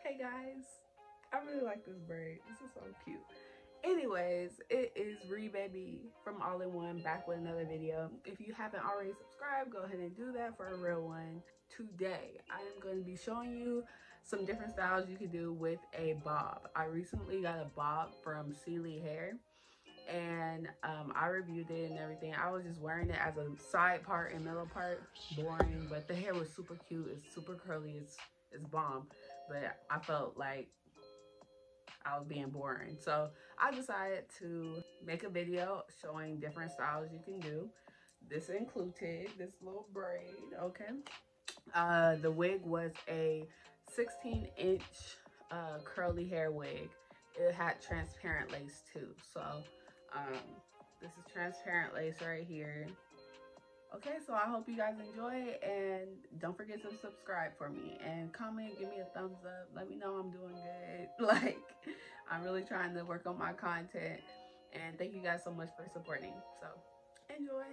Hey guys, I really like this braid. This is so cute. Anyways, it is Baby from All in One back with another video. If you haven't already subscribed, go ahead and do that for a real one. Today, I am going to be showing you some different styles you can do with a bob. I recently got a bob from Celie Hair and I reviewed it and everything. I was just wearing it as a side part and middle part. Boring, but the hair was super cute. It's super curly. It's bomb. But I felt like I was being boring. So I decided to make a video showing different styles you can do. This included this little braid, okay? The wig was a 16-inch curly hair wig. It had transparent lace too. So this is transparent lace right here. Okay, so I hope you guys enjoy it, and don't forget to subscribe for me and comment, give me a thumbs up, let me know I'm doing good. Like, I'm really trying to work on my content, and thank you guys so much for supporting. So enjoy.